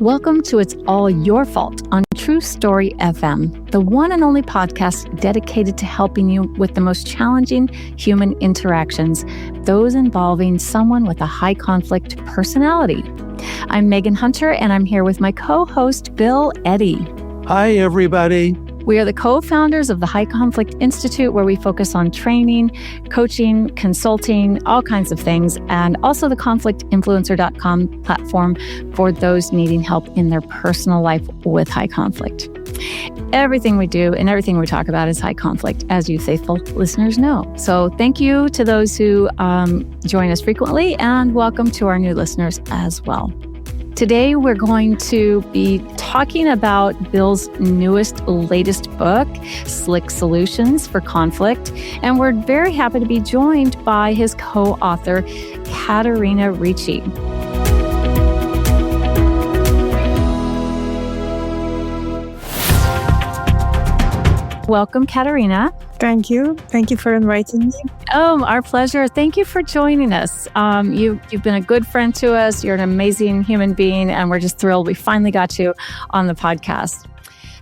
Welcome to It's All Your Fault on True Story FM, the one and only podcast dedicated to helping you with the most challenging human interactions, those involving someone with a high conflict personality. I'm Megan Hunter, and I'm here with my co-host, Bill Eddy. Hi, everybody. We are the co-founders of the High Conflict Institute, where we focus on training, coaching, consulting, all kinds of things, and also the conflictinfluencer.com platform for those needing help in their personal life with high conflict. Everything we do and everything we talk about is high conflict, as you faithful listeners know. So thank you to those who join us frequently, and welcome to our new listeners as well. Today, we're going to be talking about Bill's latest book, SLIC Solutions for Conflict. And we're very happy to be joined by his co-author, Ekaterina Ricci. Welcome, Ekaterina. Thank you. Thank you for inviting me. Oh, our pleasure. Thank you for joining us. You've been a good friend to us. You're an amazing human being, and we're just thrilled we finally got you on the podcast.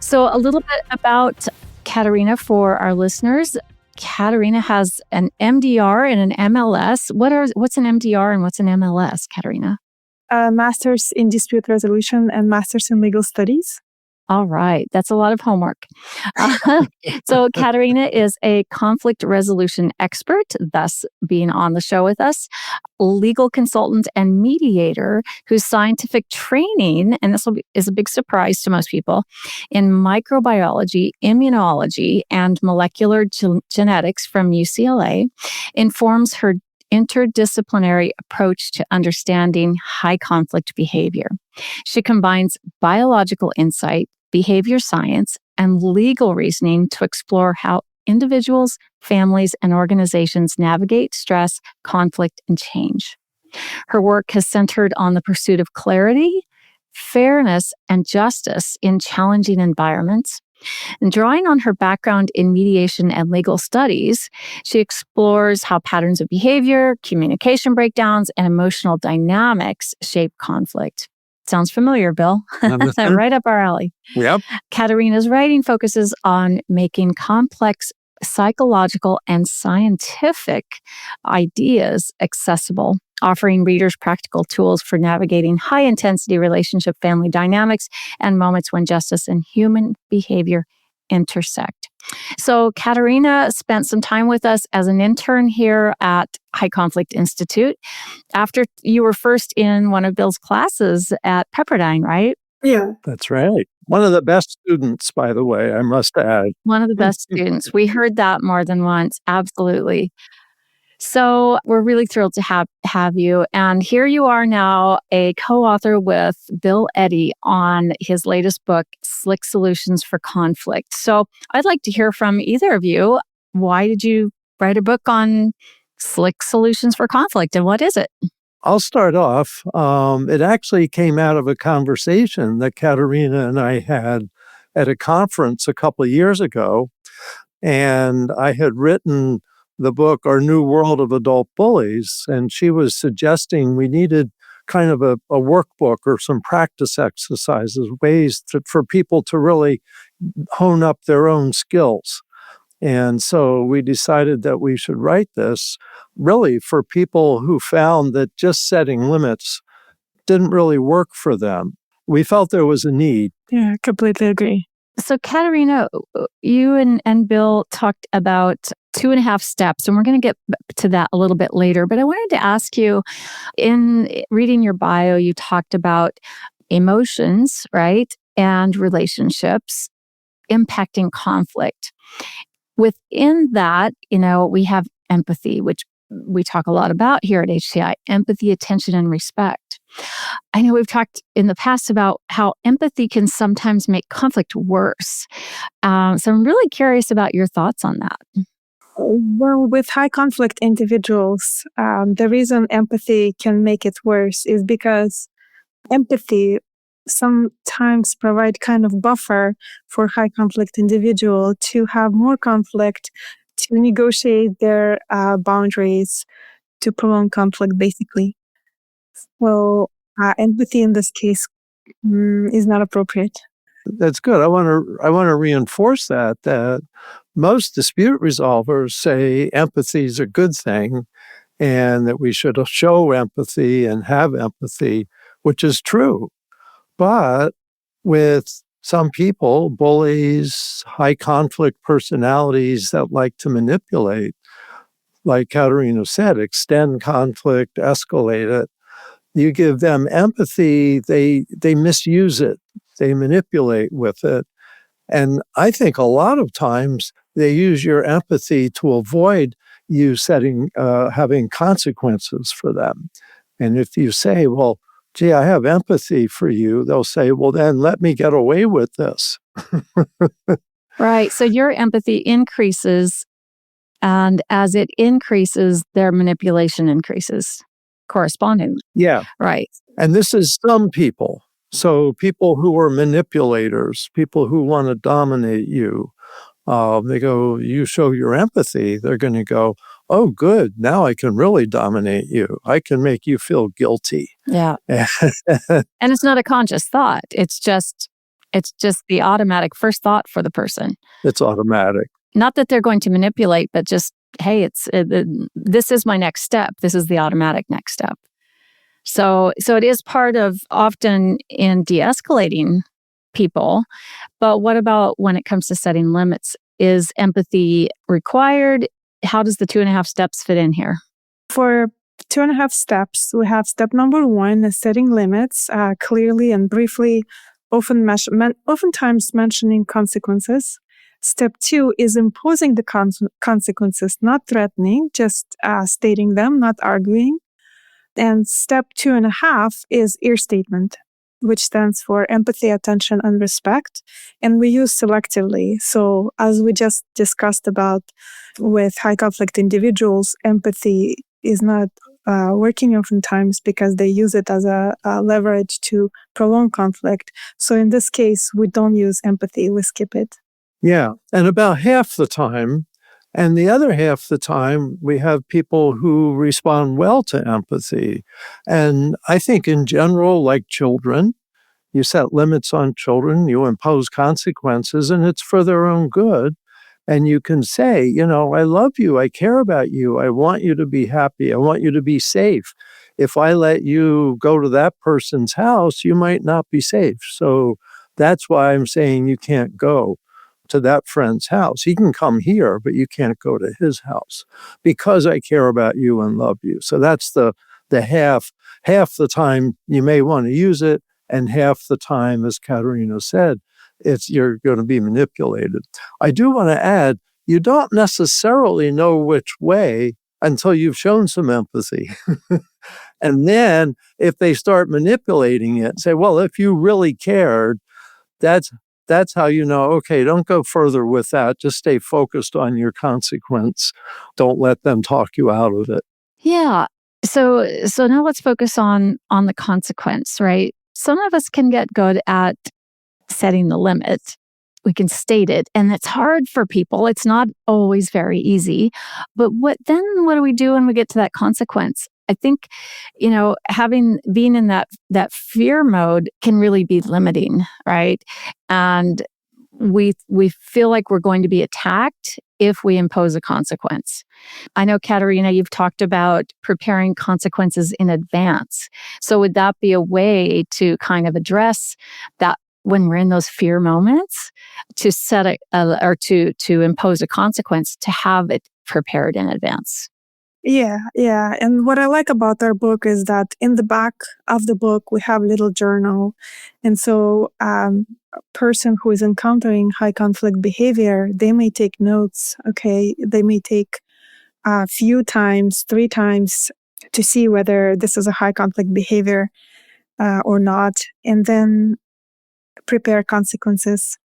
So a little bit about Ekaterina for our listeners. Ekaterina has an MDR and an MLS. What's an MDR and what's an MLS, Ekaterina? Master's in Dispute Resolution and Master's in Legal Studies. All right. That's a lot of homework. So Ekaterina is a conflict resolution expert, thus being on the show with us, legal consultant and mediator whose scientific training, and this is a big surprise to most people, in microbiology, immunology, and molecular genetics from UCLA, informs her interdisciplinary approach to understanding high conflict behavior. She combines biological insight, behavior science, and legal reasoning to explore how individuals, families, and organizations navigate stress, conflict, and change. Her work has centered on the pursuit of clarity, fairness, and justice in challenging environments. And drawing on her background in mediation and legal studies, she explores how patterns of behavior, communication breakdowns, and emotional dynamics shape conflict. Sounds familiar, Bill. Right up our alley. Yep. Ekaterina's writing focuses on making complex psychological and scientific ideas accessible, offering readers practical tools for navigating high-intensity relationship family dynamics and moments when justice and human behavior intersect. So Ekaterina spent some time with us as an intern here at High Conflict Institute after you were first in one of Bill's classes at Pepperdine, right? Yeah. That's right. One of the best students, by the way, I must add. One of the best students. We heard that more than once. Absolutely. So we're really thrilled to have you. And here you are now, a co-author with Bill Eddy on his latest book, SLIC Solutions for Conflict. So I'd like to hear from either of you. Why did you write a book on SLIC Solutions for Conflict, and what is it? I'll start off. It actually came out of a conversation that Ekaterina and I had at a conference a couple of years ago. And I had written the book, Our New World of Adult Bullies, and she was suggesting we needed kind of a workbook or some practice exercises, ways for people to really hone up their own skills. And so we decided that we should write this really for people who found that just setting limits didn't really work for them. We felt there was a need. Yeah, I completely agree. So Ekaterina, you and Bill talked about 2.5 steps, and we're going to get to that a little bit later. But I wanted to ask you, in reading your bio, you talked about emotions, right? And relationships impacting conflict. Within that, we have empathy, which we talk a lot about here at HCI, empathy, attention, and respect. I know we've talked in the past about how empathy can sometimes make conflict worse. So I'm really curious about your thoughts on that. Well, with high conflict individuals, the reason empathy can make it worse is because empathy sometimes provide kind of buffer for high conflict individual to have more conflict, to negotiate their boundaries, to prolong conflict, basically. Well, empathy in this case is not appropriate. That's good. I want to reinforce that most dispute resolvers say empathy is a good thing and that we should show empathy and have empathy, which is true. But with some people, bullies, high conflict personalities that like to manipulate, like Ekaterina said, extend conflict, escalate it. You give them empathy, they misuse it, they manipulate with it. And I think a lot of times they use your empathy to avoid you having consequences for them. And if you say, well, gee, I have empathy for you, they'll say, well, then let me get away with this. Right. So your empathy increases, and as it increases, their manipulation increases correspondingly. Yeah. Right. And this is some people. So people who are manipulators, people who want to dominate you, they go, you show your empathy, they're going to go, oh, good, now I can really dominate you. I can make you feel guilty. Yeah. And it's not a conscious thought. It's just the automatic first thought for the person. It's automatic. Not that they're going to manipulate, but just, hey, this is my next step. This is the automatic next step. So it is part of often in de-escalating people. But what about when it comes to setting limits? Is empathy required? How does the 2.5 steps fit in here? For 2.5 steps, we have step number 1 is setting limits clearly and briefly, oftentimes mentioning consequences. Step 2 is imposing the consequences, not threatening, just stating them, not arguing. And step 2.5 is ear statement, which stands for empathy, attention, and respect. And we use selectively. So as we just discussed about with high conflict individuals, empathy is not working oftentimes because they use it as a leverage to prolong conflict. So in this case, we don't use empathy, we skip it. Yeah. And about half the time, and the other half the time, we have people who respond well to empathy. And I think in general, like children, you set limits on children, you impose consequences, and it's for their own good. And you can say, I love you, I care about you, I want you to be happy, I want you to be safe. If I let you go to that person's house, you might not be safe. So that's why I'm saying you can't go to that friend's house. He can come here, but you can't go to his house because I care about you and love you. So that's the half the time you may want to use it, and half the time, as Ekaterina said, you're going to be manipulated. I do want to add, you don't necessarily know which way until you've shown some empathy. And then if they start manipulating it, say, well, if you really cared, that's how you know, okay, don't go further with that. Just stay focused on your consequence. Don't let them talk you out of it. Yeah. So now let's focus on the consequence, right? Some of us can get good at setting the limit. We can state it, and it's hard for people. It's not always very easy. But what do we do when we get to that consequence? I think, being in that fear mode can really be limiting, right? And we feel like we're going to be attacked if we impose a consequence. I know, Ekaterina, you've talked about preparing consequences in advance. So would that be a way to kind of address that when we're in those fear moments, to set to impose a consequence, to have it prepared in advance? Yeah. And what I like about our book is that in the back of the book, we have a little journal. And so a person who is encountering high conflict behavior, they may take notes, okay? They may take a few times, 3 times to see whether this is a high conflict behavior or not, and then prepare consequences.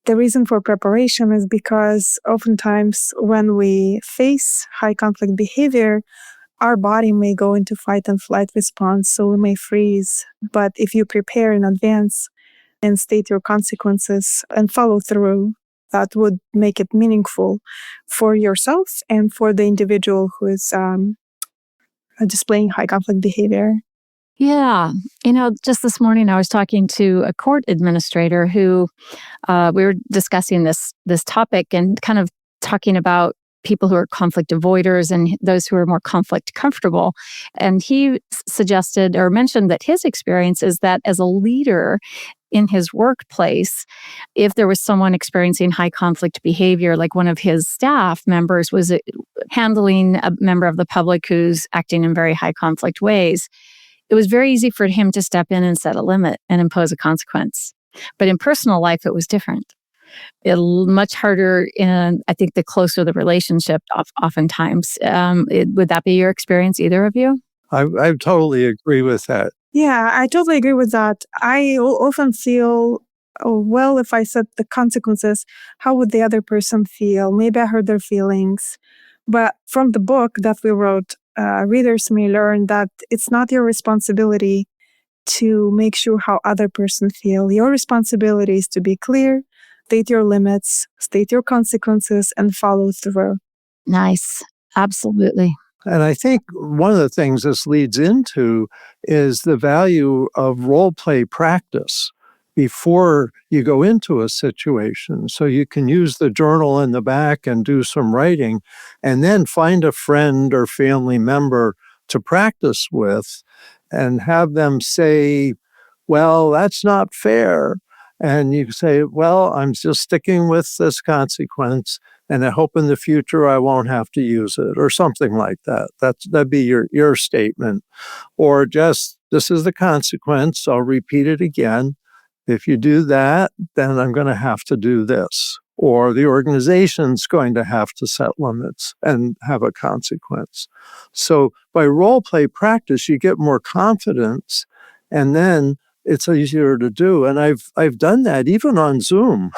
The reason for preparation is because oftentimes when we face high conflict behavior, our body may go into fight and flight response, so we may freeze. But if you prepare in advance and state your consequences and follow through, that would make it meaningful for yourself and for the individual who is displaying high conflict behavior. Yeah. Just this morning I was talking to a court administrator who we were discussing this topic and kind of talking about people who are conflict avoiders and those who are more conflict comfortable. And he suggested or mentioned that his experience is that as a leader in his workplace, if there was someone experiencing high conflict behavior, like one of his staff members was handling a member of the public who's acting in very high conflict ways, it was very easy for him to step in and set a limit and impose a consequence. But in personal life, it was different. Much harder, and I think the closer the relationship, oftentimes. Would that be your experience, either of you? I totally agree with that. Yeah, I totally agree with that. I often feel, oh, well, if I set the consequences, how would the other person feel? Maybe I hurt their feelings. But from the book that we wrote, readers may learn that it's not your responsibility to make sure how other person feel. Your responsibility is to be clear, state your limits, state your consequences, and follow through. Nice. Absolutely. And I think one of the things this leads into is the value of role play practice before you go into a situation. So you can use the journal in the back and do some writing, and then find a friend or family member to practice with and have them say, well, that's not fair. And you say, well, I'm just sticking with this consequence, and I hope in the future I won't have to use it, or something like that. That'd be your statement. Or just, this is the consequence, I'll repeat it again. If you do that, then I'm going to have to do this. Or the organization's going to have to set limits and have a consequence. So by role play practice, you get more confidence, and then it's easier to do. And I've done that even on Zoom.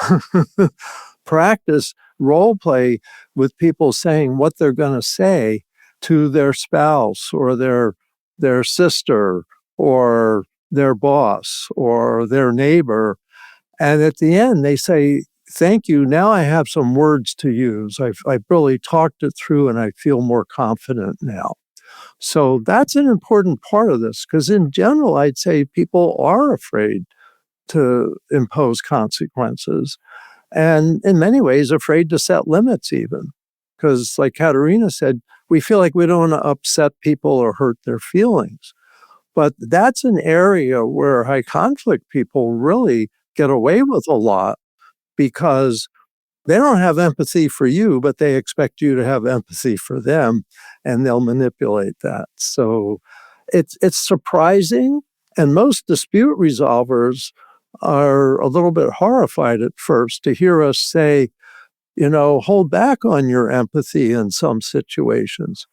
Practice role play with people saying what they're going to say to their spouse or their sister or their boss or their neighbor. And at the end, they say, thank you. Now I have some words to use. I've really talked it through and I feel more confident now. So that's an important part of this, because in general, I'd say people are afraid to impose consequences, and in many ways afraid to set limits even. Because like Katerina said, we feel like we don't want to upset people or hurt their feelings. But that's an area where high conflict people really get away with a lot, because they don't have empathy for you, but they expect you to have empathy for them, and they'll manipulate that. So it's surprising, and most dispute resolvers are a little bit horrified at first to hear us say, hold back on your empathy in some situations.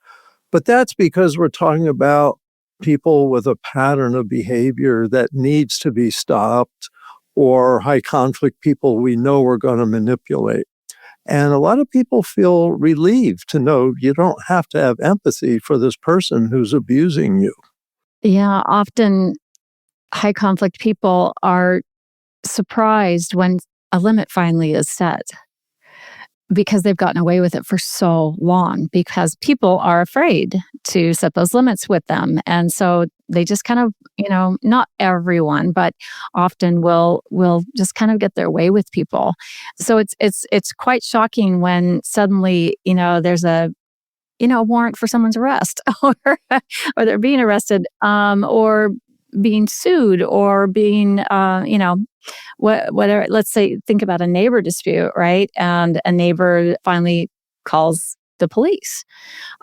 But that's because we're talking about people with a pattern of behavior that needs to be stopped, or high conflict people we know we're going to manipulate. And a lot of people feel relieved to know you don't have to have empathy for this person who's abusing you. Yeah, often high conflict people are surprised when a limit finally is set, because they've gotten away with it for so long, because people are afraid to set those limits with them. And so they just kind of, not everyone, but often will just kind of get their way with people. So it's quite shocking when suddenly, there's a warrant for someone's arrest, or they're being arrested, or being sued, or being whatever. Let's say, think about a neighbor dispute, right? And a neighbor finally calls the police,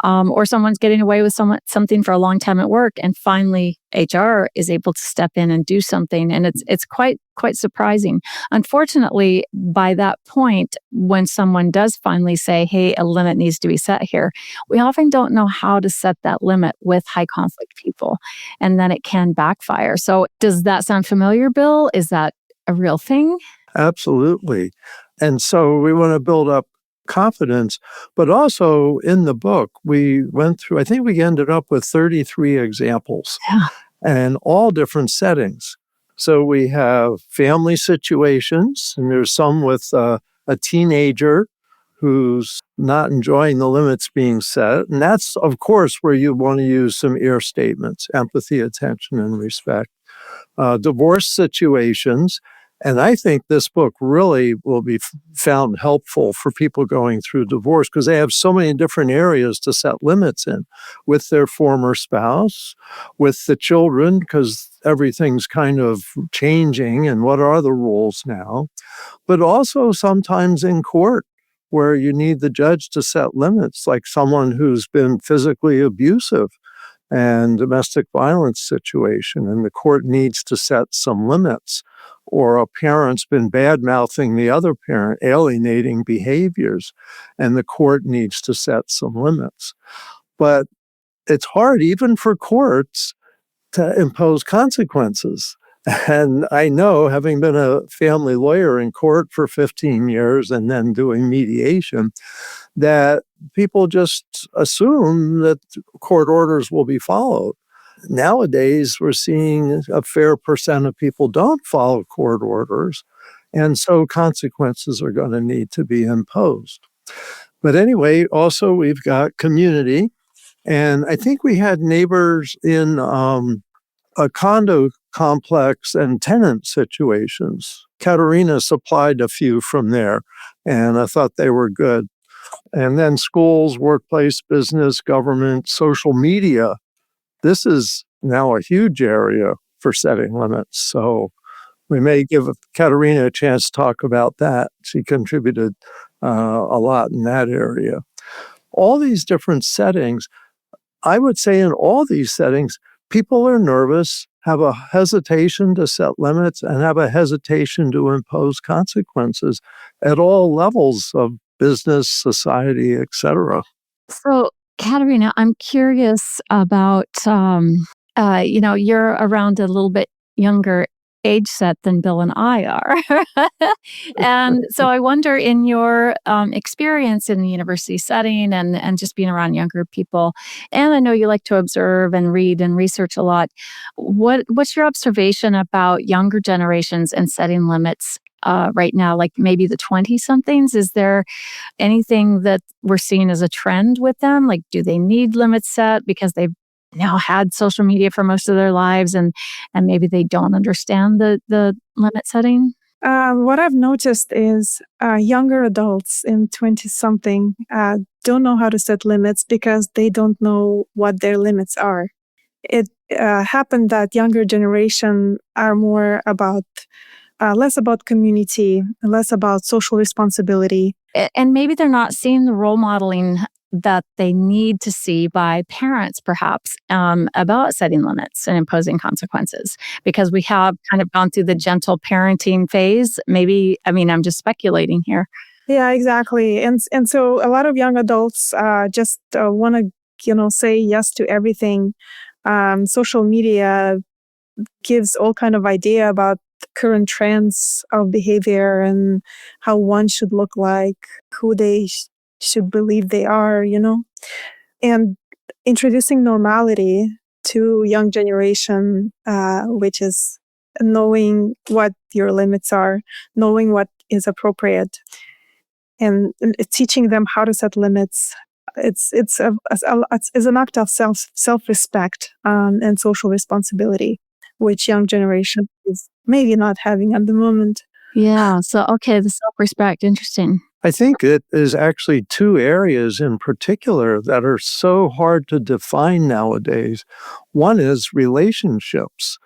or someone's getting away with something for a long time at work, and finally HR is able to step in and do something, and it's quite surprising. Unfortunately, by that point, when someone does finally say, "Hey, a limit needs to be set here," we often don't know how to set that limit with high conflict people, and then it can backfire. So, does that sound familiar, Bill? Is that a real thing? Absolutely. And so we want to build up confidence, but also in the book, we went through, I think we ended up with 33 examples, Yeah. and all different settings. So we have family situations, and there's some with a teenager who's not enjoying the limits being set. And that's, of course, where you want to use some ear statements, empathy, attention, and respect. Divorce situations. And I think this book really will be found helpful for people going through divorce because they have so many different areas to set limits in with their former spouse, with the children, because everything's kind of changing and what are the rules now, but also sometimes in court where you need the judge to set limits, like someone who's been physically abusive and domestic violence situation, and the court needs to set some limits. Or a parent's been bad-mouthing the other parent, alienating behaviors, and the court needs to set some limits. But it's hard, even for courts, to impose consequences. And I know, having been a family lawyer in court for 15 years and then doing mediation, that people just assume that court orders will be followed. Nowadays, we're seeing a fair percent of people don't follow court orders, and so consequences are going to need to be imposed. But anyway, also we've got community, and I think we had neighbors in a condo complex and tenant situations. Ekaterina supplied a few from there, and I thought they were good. And then schools, workplace, business, government, social media. This is now a huge area for setting limits. So we may give Ekaterina a chance to talk about that. She contributed a lot in that area. All these different settings, I would say in all these settings, people are nervous, have a hesitation to set limits, and have a hesitation to impose consequences at all levels of business, society, etc. So, Katerina, I'm curious about, you're around a little bit younger age set than Bill and I are. And so I wonder, in your experience in the university setting and just being around younger people, and I know you like to observe and read and research a lot, what's your observation about younger generations and setting limits right now, like maybe the 20-somethings? Is there anything that we're seeing as a trend with them? Like, do they need limits set because they've now had social media for most of their lives and maybe they don't understand the limit setting? What I've noticed is younger adults in 20-something don't know how to set limits because they don't know what their limits are. It happened that younger generation are more about less about community, less about social responsibility. And maybe they're not seeing the role modeling that they need to see by parents, perhaps, about setting limits and imposing consequences, because we have kind of gone through the gentle parenting phase. Maybe, I mean, I'm just speculating here. Yeah, exactly. And so a lot of young adults just want to, say yes to everything. Social media gives all kind of idea about current trends of behavior and how one should look like, who they should believe they are, and introducing normality to young generation, which is knowing what your limits are, knowing what is appropriate, and teaching them how to set limits. It's an act of self-respect and social responsibility, which young generation is maybe not having at the moment. Yeah. So, okay, the self-respect, interesting. I think it is actually two areas in particular that are so hard to define nowadays. One is relationships.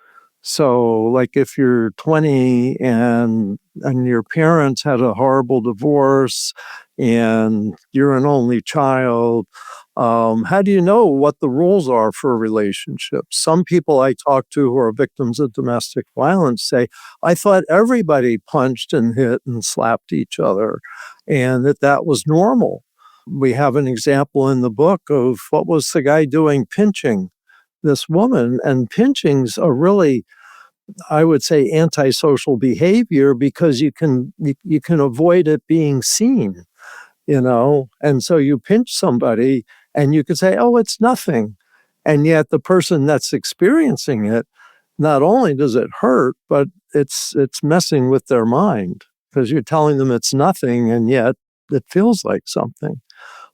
So, like if you're 20 and your parents had a horrible divorce and you're an only child, how do you know what the rules are for a relationship? Some people I talk to who are victims of domestic violence say, I thought everybody punched and hit and slapped each other and that was normal. We have an example in the book of what was the guy doing, pinching this woman, and pinching's a really, I would say, antisocial behavior because you can avoid it being seen, and so you pinch somebody and you could say, oh, it's nothing. And yet the person that's experiencing it, not only does it hurt, but it's messing with their mind because you're telling them it's nothing, and yet it feels like something.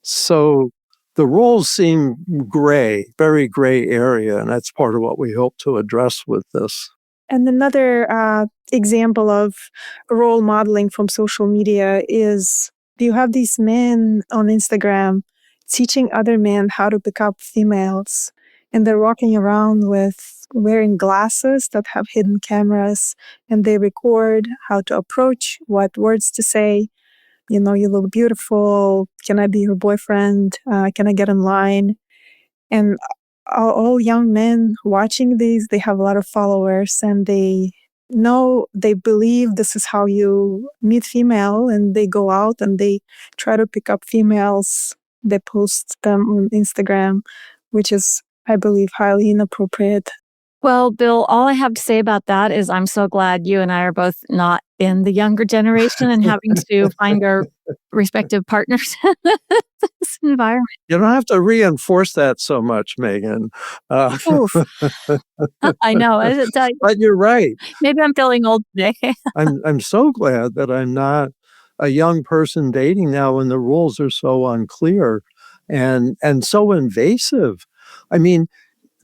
So the roles seem gray, very gray area, and that's part of what we hope to address with this. And another example of role modeling from social media is you have these men on Instagram teaching other men how to pick up females. And they're walking around with wearing glasses that have hidden cameras, and they record how to approach, what words to say. You know, you look beautiful. Can I be your boyfriend? Can I get in line? And all young men watching these, they have a lot of followers, and they believe this is how you meet female, and they go out and they try to pick up females. They post them on Instagram, which is, I believe, highly inappropriate. Well, Bill, all I have to say about that is I'm so glad you and I are both not in the younger generation and having to find our respective partners in this environment. You don't have to reinforce that so much, Megan. Oof. I know. But you're right. Maybe I'm feeling old today. I'm so glad that I'm not a young person dating now when the rules are so unclear and so invasive. I mean,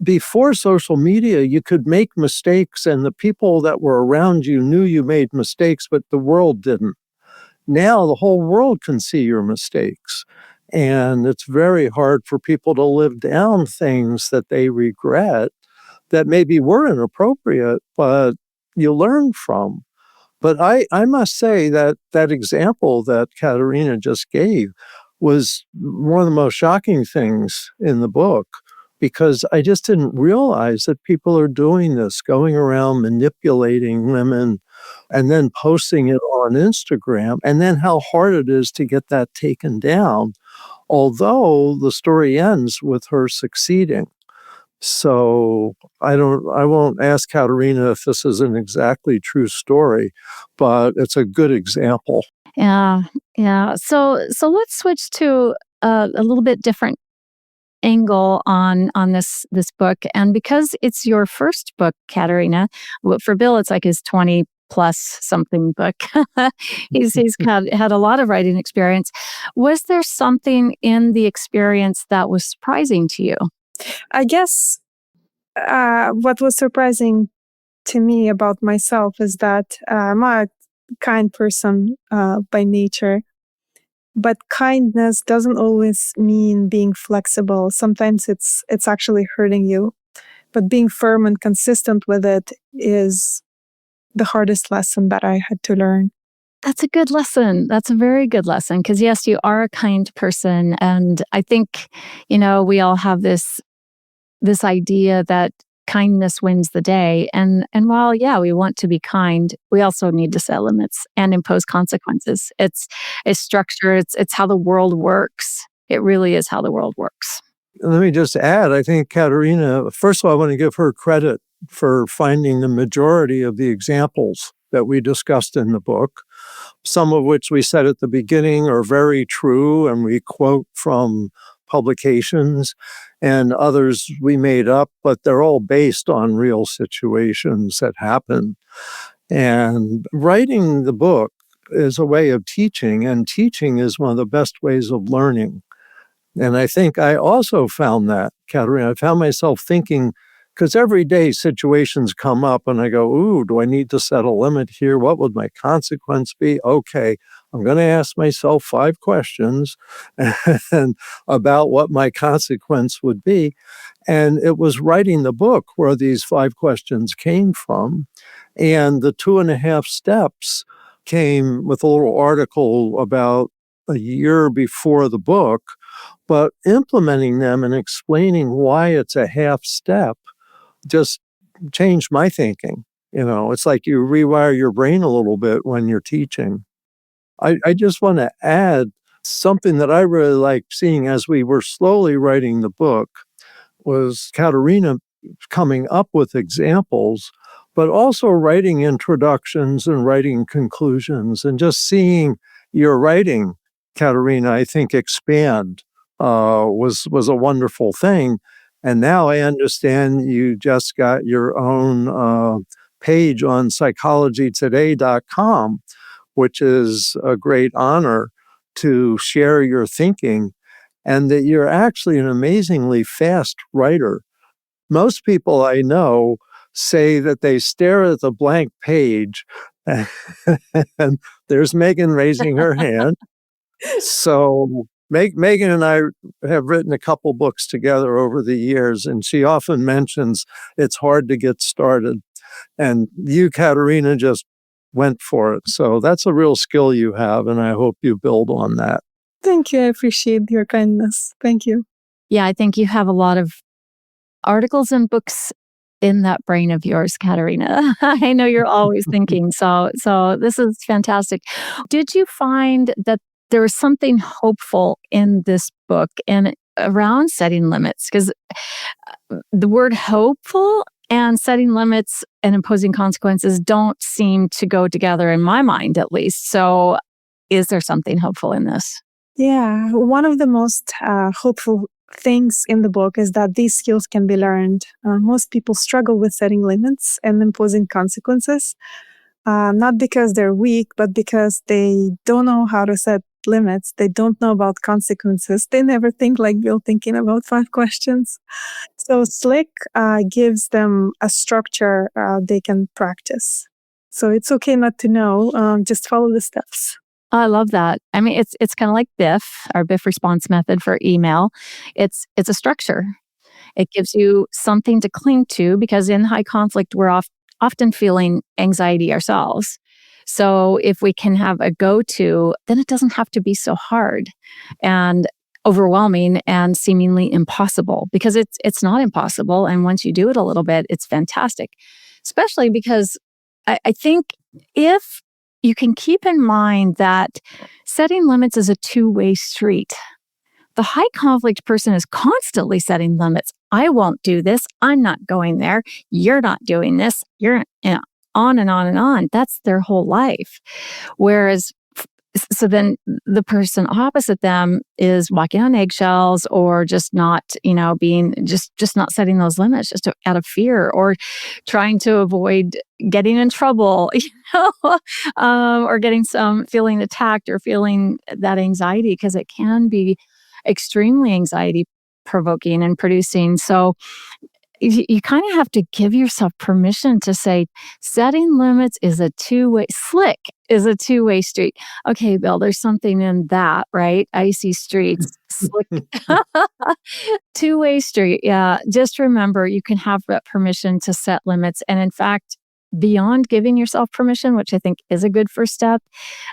before social media, you could make mistakes and the people that were around you knew you made mistakes, but the world didn't. Now the whole world can see your mistakes. And it's very hard for people to live down things that they regret that maybe were inappropriate, but you learn from. But I must say that that example that Ekaterina just gave was one of the most shocking things in the book, because I just didn't realize that people are doing this, going around manipulating women and then posting it on Instagram, and then how hard it is to get that taken down, although the story ends with her succeeding. So I won't ask Ekaterina if this is an exactly true story, but it's a good example. Yeah, yeah. So let's switch to a little bit different angle on this book, and because it's your first book, Ekaterina, for Bill, it's like his 20 plus something book. he's had a lot of writing experience. Was there something in the experience that was surprising to you? I guess what was surprising to me about myself is that I'm a kind person by nature, but kindness doesn't always mean being flexible. Sometimes it's actually hurting you, but being firm and consistent with it is the hardest lesson that I had to learn. That's a good lesson. That's a very good lesson, because yes, you are a kind person, and I think, we all have this idea that kindness wins the day. And while, yeah, we want to be kind, we also need to set limits and impose consequences. It's structure. It's how the world works. It really is how the world works. Let me just add, I think Ekaterina, first of all, I want to give her credit for finding the majority of the examples that we discussed in the book, some of which we said at the beginning are very true and we quote from publications, and others we made up, but they're all based on real situations that happen. And writing the book is a way of teaching, and teaching is one of the best ways of learning. And I think I also found that, Ekaterina, I found myself thinking, because every day situations come up and I go, ooh, do I need to set a limit here? What would my consequence be? Okay, I'm going to ask myself 5 questions and about what my consequence would be. And it was writing the book where these 5 questions came from. And the 2.5 steps came with a little article about a year before the book, but implementing them and explaining why it's a half step just changed my thinking. It's like you rewire your brain a little bit when you're teaching. I just want to add something that I really liked seeing as we were slowly writing the book was Ekaterina coming up with examples, but also writing introductions and writing conclusions, and just seeing your writing, Ekaterina, I think expand was a wonderful thing. And now I understand you just got your own page on psychologytoday.com, which is a great honor. to share your thinking, and that you're actually an amazingly fast writer. Most people I know say that they stare at the blank page, and there's Megan raising her hand. So Megan and I have written a couple books together over the years, and she often mentions it's hard to get started. And you, Ekaterina, just went for it. So that's a real skill you have, and I hope you build on that. Thank you. I appreciate your kindness. Thank you. Yeah, I think you have a lot of articles and books in that brain of yours, Ekaterina. I know you're always thinking. So this is fantastic. Did you find that there was something hopeful in this book and around setting limits? Because the word hopeful and setting limits and imposing consequences don't seem to go together in my mind, at least. So is there something hopeful in this? Yeah, one of the most hopeful things in the book is that these skills can be learned. Most people struggle with setting limits and imposing consequences, not because they're weak, but because they don't know how to set limits. They don't know about consequences. They never think like Bill thinking about 5 questions. So SLIC gives them a structure they can practice. So it's okay not to know, just follow the steps. I love that. I mean, it's kind of like BIF, our BIF response method for email. It's a structure. It gives you something to cling to because in high conflict, we're often feeling anxiety ourselves. So if we can have a go-to, then it doesn't have to be so hard and overwhelming and seemingly impossible, because it's not impossible. And once you do it a little bit, it's fantastic, especially because I think if you can keep in mind that setting limits is a two-way street. The high conflict person is constantly setting limits. I won't do this. I'm not going there. You're not doing this. You're on and on and on. That's their whole life. Whereas, so then the person opposite them is walking on eggshells or just not, being just not setting those limits just out of fear or trying to avoid getting in trouble, or getting feeling attacked or feeling that anxiety, because it can be extremely anxiety provoking and producing. So you kind of have to give yourself permission to say, setting limits is a two-way, SLIC is a two-way street. Okay, Bill, there's something in that, right? Icy streets, SLIC, two-way street. Yeah, just remember, you can have that permission to set limits. And in fact, beyond giving yourself permission, which I think is a good first step,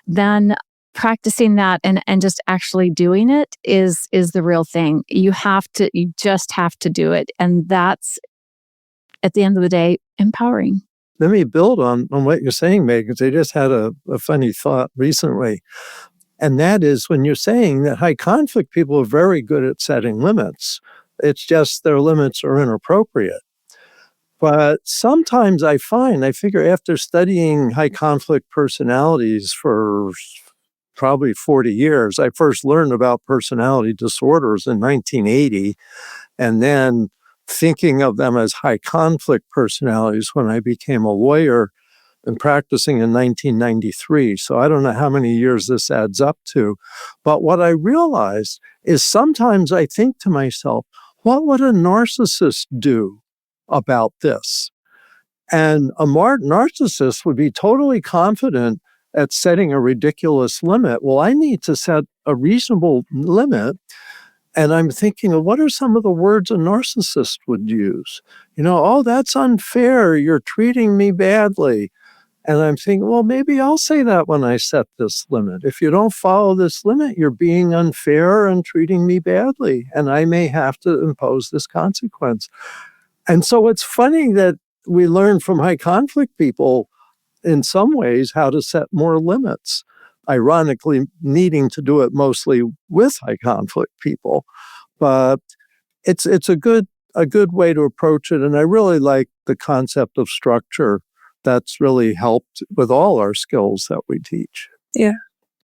then practicing that and just actually doing it is the real thing. You just have to do it. And that's, at the end of the day, empowering. Let me build on what you're saying, Megan, because I just had a funny thought recently. And that is when you're saying that high conflict people are very good at setting limits. It's just their limits are inappropriate. But sometimes I figure after studying high conflict personalities for probably 40 years. I first learned about personality disorders in 1980, and then thinking of them as high conflict personalities when I became a lawyer and practicing in 1993. So I don't know how many years this adds up to. But what I realized is sometimes I think to myself, what would a narcissist do about this? And a narcissist would be totally confident at setting a ridiculous limit. Well, I need to set a reasonable limit. And I'm thinking of what are some of the words a narcissist would use? Oh, that's unfair. You're treating me badly. And I'm thinking, well, maybe I'll say that when I set this limit. If you don't follow this limit, you're being unfair and treating me badly. And I may have to impose this consequence. And so it's funny that we learn from high conflict people in some ways how to set more limits, ironically needing to do it mostly with high conflict people. But it's a good way to approach it. And I really like the concept of structure. That's really helped with all our skills that we teach. Yeah.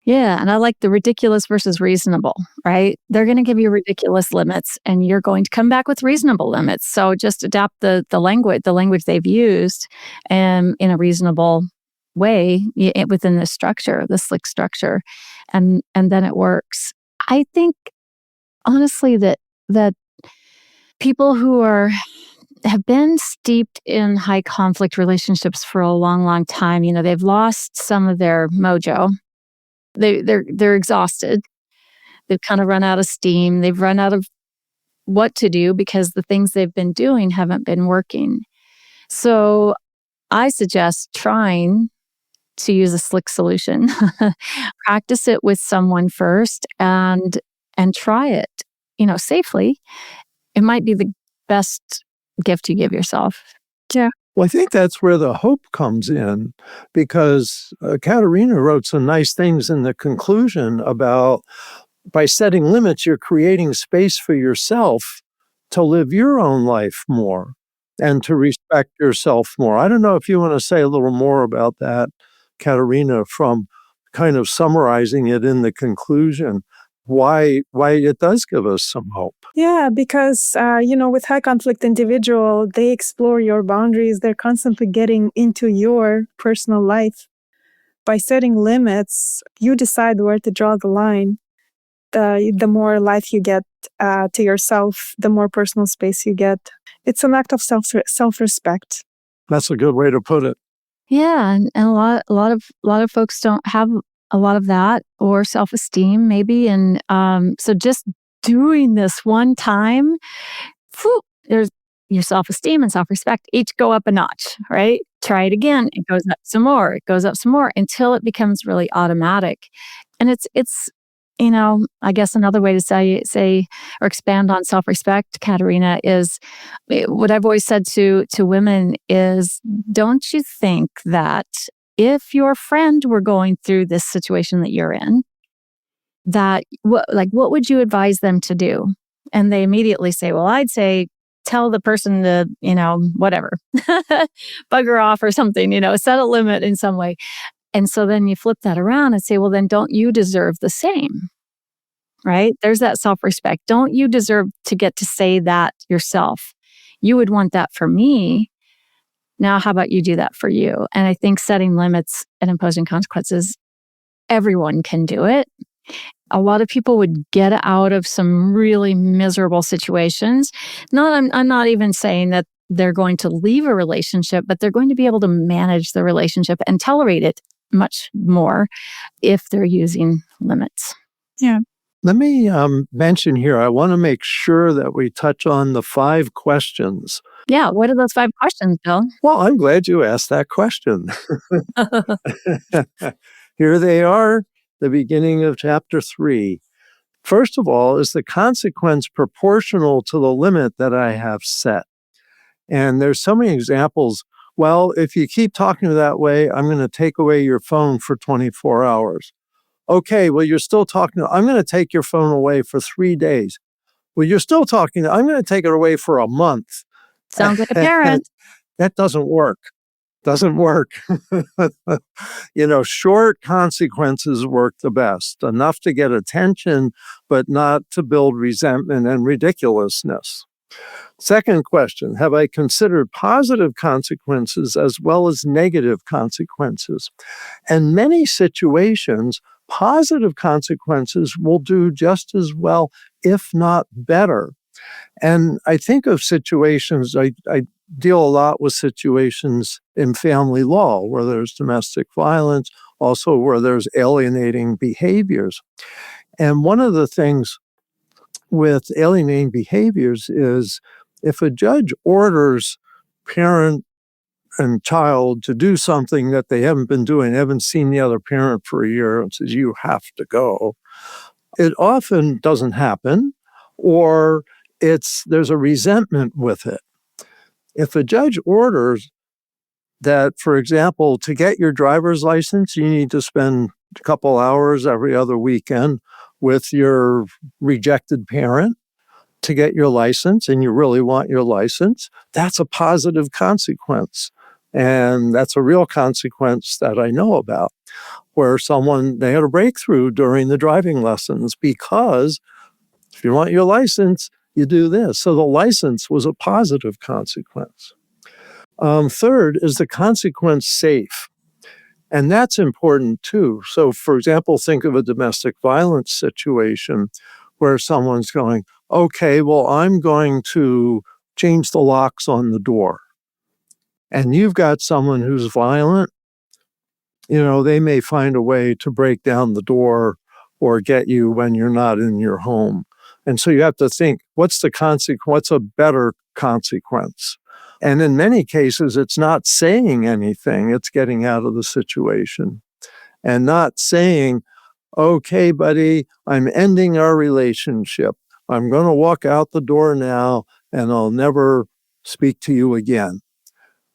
Yeah. And I like the ridiculous versus reasonable, right? They're going to give you ridiculous limits and you're going to come back with reasonable limits. So just adapt the language they've used in a reasonable way within the structure, the SLIC structure, and then it works. I think honestly that people who have been steeped in high conflict relationships for a long, long time, they've lost some of their mojo. They're exhausted. They've kind of run out of steam. They've run out of what to do because the things they've been doing haven't been working. So I suggest trying to use a SLIC solution. Practice it with someone first and try it, safely. It might be the best gift you give yourself. Yeah. Well, I think that's where the hope comes in, because Ekaterina wrote some nice things in the conclusion about by setting limits, you're creating space for yourself to live your own life more and to respect yourself more. I don't know if you want to say a little more about that, Ekaterina, from kind of summarizing it in the conclusion, why it does give us some hope. Yeah, because, with high conflict individual, they explore your boundaries. They're constantly getting into your personal life. By setting limits, you decide where to draw the line. The more life you get to yourself, the more personal space you get. It's an act of self-respect. That's a good way to put it. Yeah, and a lot of folks don't have a lot of that or self-esteem maybe, and so just doing this one time, there's your self-esteem and self-respect each go up a notch, right? Try it again, it goes up some more, until it becomes really automatic. And it's I guess another way to say or expand on self-respect, Ekaterina, is what I've always said to women is, don't you think that if your friend were going through this situation that you're in, that what would you advise them to do? And they immediately say, well, I'd say tell the person to, whatever, bugger off or something, set a limit in some way. And so then you flip that around and say, well, then don't you deserve the same? Right? There's that self-respect. Don't you deserve to get to say that yourself? You would want that for me. Now, how about you do that for you? And I think setting limits and imposing consequences, everyone can do it. A lot of people would get out of some really miserable situations. I'm not even saying that they're going to leave a relationship, but they're going to be able to manage the relationship and tolerate it much more if they're using limits. Yeah. Let me mention here, I want to make sure that we touch on the 5 questions. Yeah, what are those 5 questions, Bill? Well, I'm glad you asked that question. Here they are, the beginning of chapter 3. First of all, is the consequence proportional to the limit that I have set? And there's so many examples. Well, if you keep talking that way, I'm going to take away your phone for 24 hours. Okay, well, you're still talking. I'm going to take your phone away for 3 days. Well, you're still talking. I'm going to take it away for a month. Sounds like a parent. That doesn't work. Doesn't work. Short consequences work the best, enough to get attention, but not to build resentment and ridiculousness. Second question, have I considered positive consequences as well as negative consequences? In many situations, positive consequences will do just as well, if not better. And I think of situations, I deal a lot with situations in family law where there's domestic violence, also where there's alienating behaviors. And one of the things with alienating behaviors is if a judge orders parent and child to do something that they haven't been doing, haven't seen the other parent for a year, and says, you have to go, it often doesn't happen, or there's a resentment with it. If a judge orders that, for example, to get your driver's license, you need to spend a couple hours every other weekend with your rejected parent to get your license, and you really want your license, that's a positive consequence. And that's a real consequence that I know about, where they had a breakthrough during the driving lessons because if you want your license, you do this. So the license was a positive consequence. Third, is the consequence safe? And that's important too. So, for example, think of a domestic violence situation where someone's going, okay, well, I'm going to change the locks on the door. And you've got someone who's violent, they may find a way to break down the door or get you when you're not in your home. And so you have to think, what's the consequence? What's a better consequence? And in many cases, it's not saying anything. It's getting out of the situation and not saying, okay, buddy, I'm ending our relationship. I'm going to walk out the door now and I'll never speak to you again.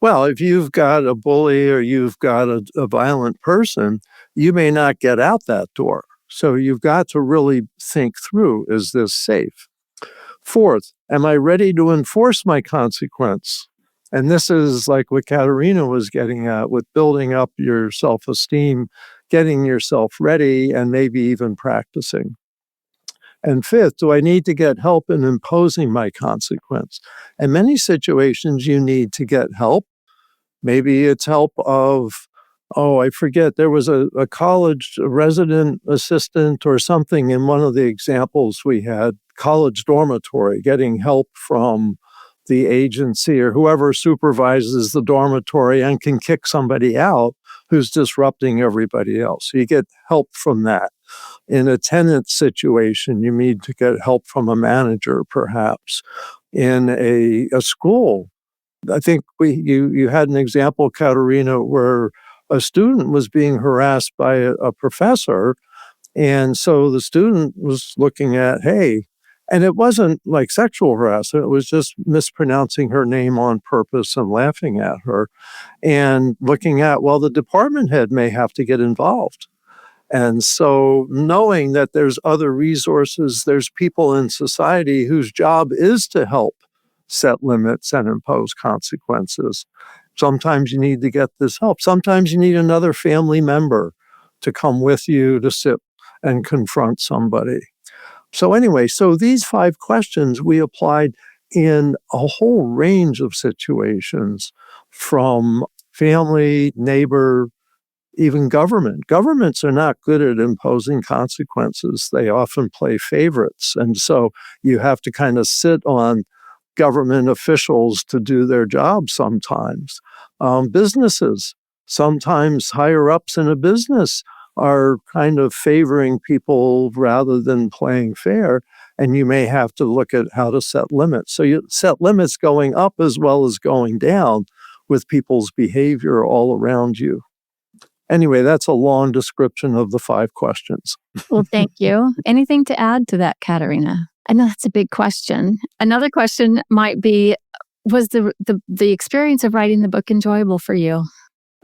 Well, if you've got a bully or you've got a violent person, you may not get out that door. So you've got to really think through, is this safe? Fourth, am I ready to enforce my consequence? And this is like what Ekaterina was getting at with building up your self-esteem, getting yourself ready, and maybe even practicing. And fifth, do I need to get help in imposing my consequence? In many situations, you need to get help. Maybe it's help of, I forget, there was a college resident assistant or something in one of the examples we had, college dormitory, getting help from the agency or whoever supervises the dormitory and can kick somebody out who's disrupting everybody else. So you get help from that. In a tenant situation, you need to get help from a manager, perhaps. In a school, I think you had an example, Ekaterina, where a student was being harassed by a professor. And so the student was looking at, hey, and it wasn't like sexual harassment. It was just mispronouncing her name on purpose and laughing at her and looking at, well, the department head may have to get involved. And so knowing that there's other resources, there's people in society whose job is to help set limits and impose consequences. Sometimes you need to get this help. Sometimes you need another family member to come with you to sit and confront somebody. So anyway, so these 5 questions we applied in a whole range of situations, from family, neighbor, even government. Governments are not good at imposing consequences. They often play favorites. And so you have to kind of sit on government officials to do their job sometimes. Businesses, sometimes higher ups in a business are kind of favoring people rather than playing fair. And you may have to look at how to set limits. So you set limits going up as well as going down with people's behavior all around you. Anyway, that's a long description of the 5 questions. Well, thank you. Anything to add to that, Ekaterina? I know that's a big question. Another question might be, was the experience of writing the book enjoyable for you?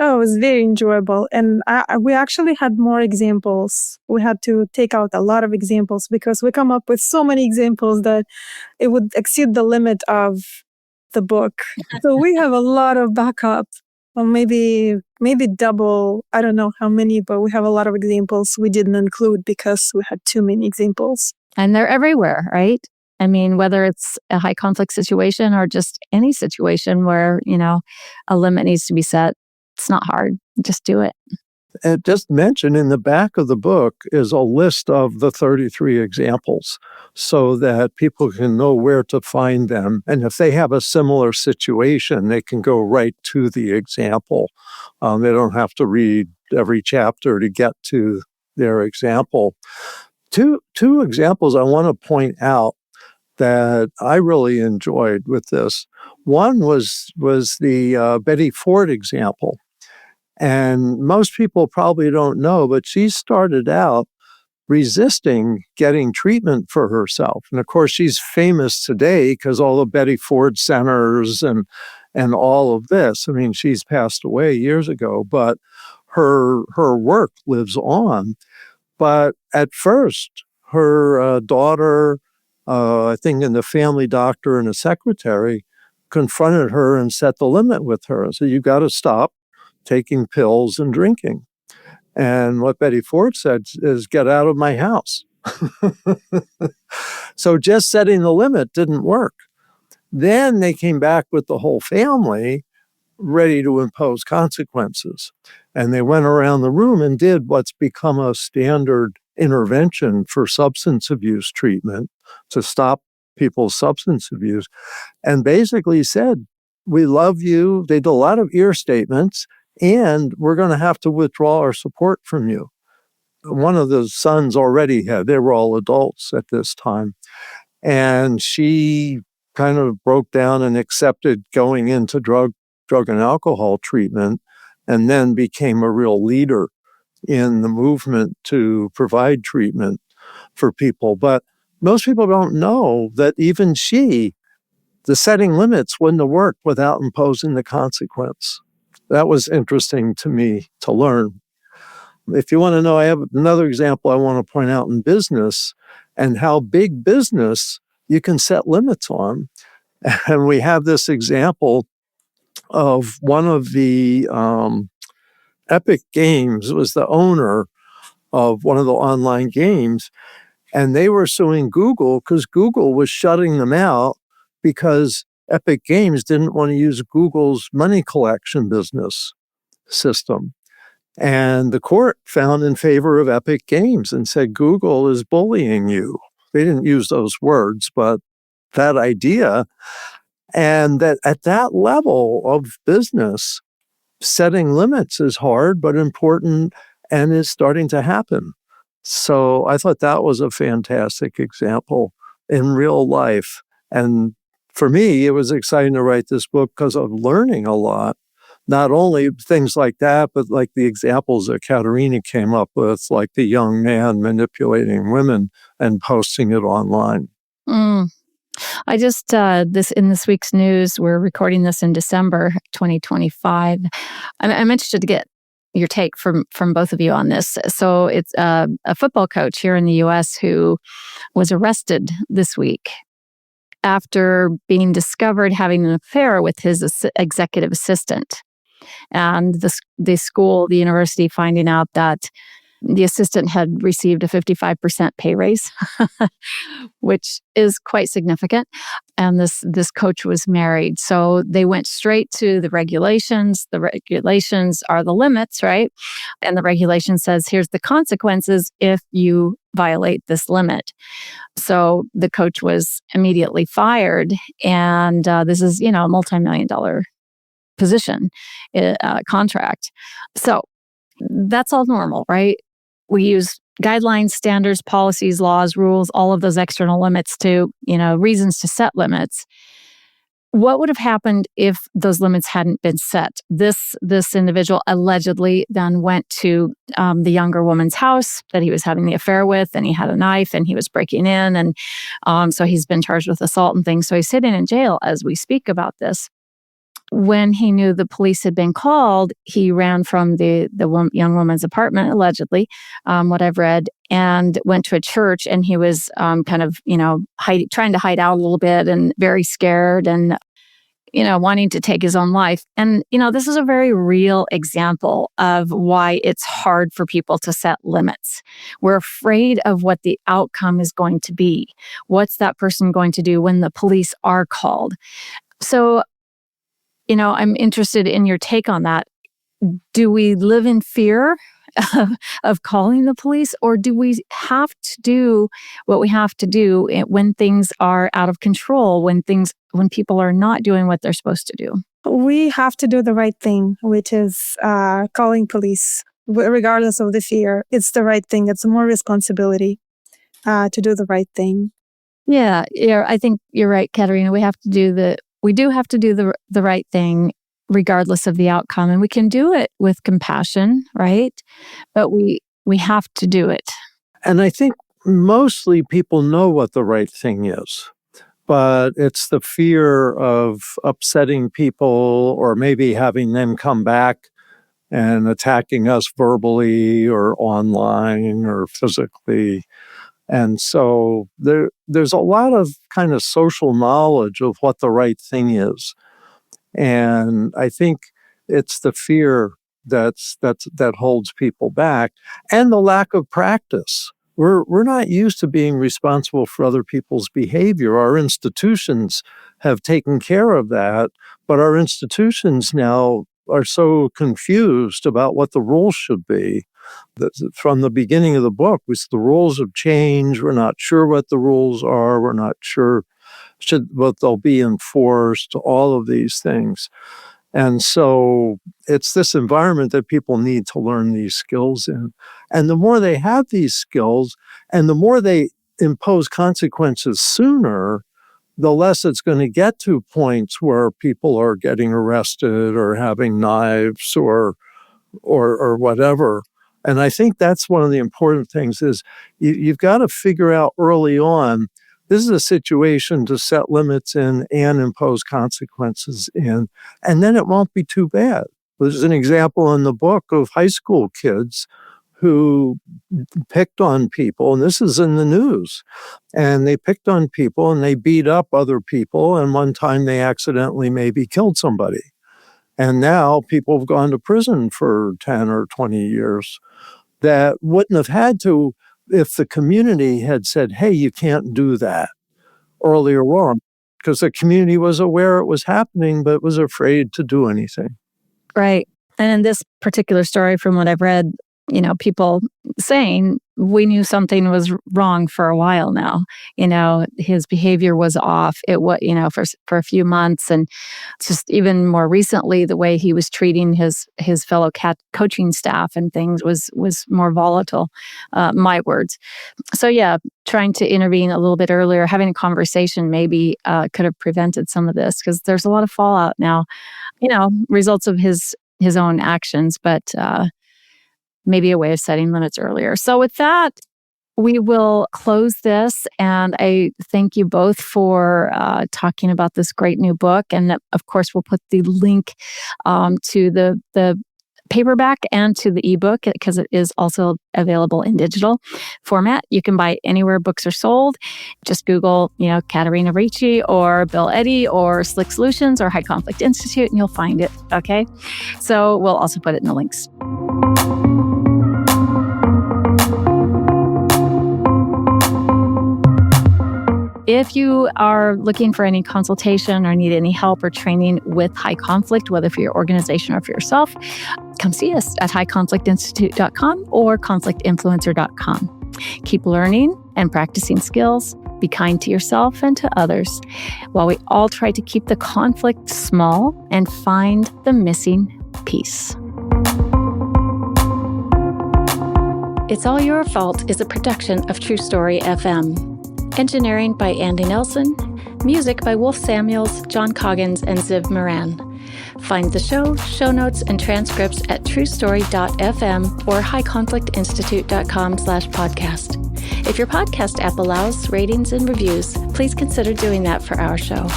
Oh, it was very enjoyable. And we actually had more examples. We had to take out a lot of examples because we come up with so many examples that it would exceed the limit of the book. So we have a lot of backup. Well, maybe double. I don't know how many, but we have a lot of examples we didn't include because we had too many examples. And they're everywhere, right? I mean, whether it's a high conflict situation or just any situation where, a limit needs to be set, it's not hard. Just do it. And just mention in the back of the book is a list of the 33 examples so that people can know where to find them. And if they have a similar situation, they can go right to the example. They don't have to read every chapter to get to their example. Two examples I want to point out that I really enjoyed with this. One was the Betty Ford example. And most people probably don't know, but she started out resisting getting treatment for herself. And of course, she's famous today because all the Betty Ford centers and all of this. I mean, she's passed away years ago, but her work lives on. But at first, her daughter, I think, and the family doctor and a secretary confronted her and set the limit with her. So you got to stop taking pills and drinking. And what Betty Ford said is, get out of my house. So just setting the limit didn't work. Then they came back with the whole family ready to impose consequences. And they went around the room and did what's become a standard intervention for substance abuse treatment to stop people's substance abuse, and basically said, we love you. They did a lot of ear statements, and we're going to have to withdraw our support from you. One of the sons already they were all adults at this time. And she kind of broke down and accepted going into drug and alcohol treatment, and then became a real leader in the movement to provide treatment for people. But most people don't know that even the setting limits wouldn't have worked without imposing the consequence. That was interesting to me to learn. If you want to know, I have another example I want to point out in business and how big business you can set limits on. And we have this example of one of the Epic Games was the owner of one of the online games, and they were suing Google because Google was shutting them out because Epic Games didn't want to use Google's money collection business system. And the court found in favor of Epic Games and said, Google is bullying you. They didn't use those words, but that idea. And that at that level of business, setting limits is hard, but important, and is starting to happen. So I thought that was a fantastic example in real life. And for me, it was exciting to write this book because of learning a lot. Not only things like that, but like the examples that Ekaterina came up with, like the young man manipulating women and posting it online. I just in this week's news, we're recording this in December 2025. I'm interested to get your take from both of you on this. So it's a football coach here in the U.S. who was arrested this week after being discovered having an affair with his executive assistant. And the university, finding out that the assistant had received a 55% pay raise, which is quite significant. And this coach was married. So they went straight to the regulations. The regulations are the limits, right? And the regulation says, here's the consequences if you violate this limit. So the coach was immediately fired. And this is, a multi-million-dollar position, contract. So that's all normal, right? We use guidelines, standards, policies, laws, rules, all of those external limits to, reasons to set limits. What would have happened if those limits hadn't been set? This individual allegedly then went to the younger woman's house that he was having the affair with, and he had a knife and he was breaking in. And so he's been charged with assault and things. So he's sitting in jail as we speak about this. When he knew the police had been called, he ran from the young woman's apartment, allegedly, what I've read, and went to a church. And he was kind of, trying to hide out a little bit and very scared and, wanting to take his own life. And, this is a very real example of why it's hard for people to set limits. We're afraid of what the outcome is going to be. What's that person going to do when the police are called? So, I'm interested in your take on that. Do we live in fear of calling the police, or do we have to do what we have to do when things are out of control, when people are not doing what they're supposed to do? We have to do the right thing, which is calling police, regardless of the fear. It's the right thing. It's more responsibility to do the right thing. Yeah, I think you're right, Ekaterina. We do have to do the right thing regardless of the outcome. And we can do it with compassion, right? But we have to do it. And I think mostly people know what the right thing is, but it's the fear of upsetting people or maybe having them come back and attacking us verbally or online or physically. And so there's a lot of kind of social knowledge of what the right thing is. And I think it's the fear that holds people back, and the lack of practice. we're not used to being responsible for other people's behavior. Our institutions have taken care of that, but our institutions now are so confused about what the rules should be. From the beginning of the book, the rules have changed. We're not sure what the rules are. We're not sure what they'll be enforced, all of these things. And so it's this environment that people need to learn these skills in. And the more they have these skills and the more they impose consequences sooner, the less it's going to get to points where people are getting arrested or having knives or whatever. And I think that's one of the important things is you've got to figure out early on, this is a situation to set limits in and impose consequences in, and then it won't be too bad. There's an example in the book of high school kids who picked on people, and this is in the news, and they picked on people and they beat up other people, and one time they accidentally maybe killed somebody. And now people have gone to prison for 10 or 20 years that wouldn't have had to if the community had said, hey, you can't do that earlier on, because the community was aware it was happening, but was afraid to do anything. Right. And in this particular story, from what I've read, people saying we knew something was wrong for a while now. His behavior was off. It was, for a few months, and just even more recently, the way he was treating his fellow coaching staff and things was more volatile. My words. So yeah, trying to intervene a little bit earlier, having a conversation maybe could have prevented some of this, because there's a lot of fallout now. Results of his own actions, but maybe a way of setting limits earlier. So with that, we will close this. And I thank you both for talking about this great new book. And of course, we'll put the link to the paperback and to the ebook, because it is also available in digital format. You can buy it anywhere books are sold. Just Google, Ekaterina Ricci or Bill Eddy or SLIC Solutions or High Conflict Institute, and you'll find it. Okay. So we'll also put it in the links. If you are looking for any consultation or need any help or training with high conflict, whether for your organization or for yourself, come see us at highconflictinstitute.com or conflictinfluencer.com. Keep learning and practicing skills. Be kind to yourself and to others, while we all try to keep the conflict small and find the missing piece. It's All Your Fault is a production of True Story FM. Engineering by Andy Nelson. Music by Wolf Samuels, John Coggins, and Ziv Moran. Find the show notes, and transcripts at truestory.fm or highconflictinstitute.com/podcast. If your podcast app allows ratings and reviews, please consider doing that for our show.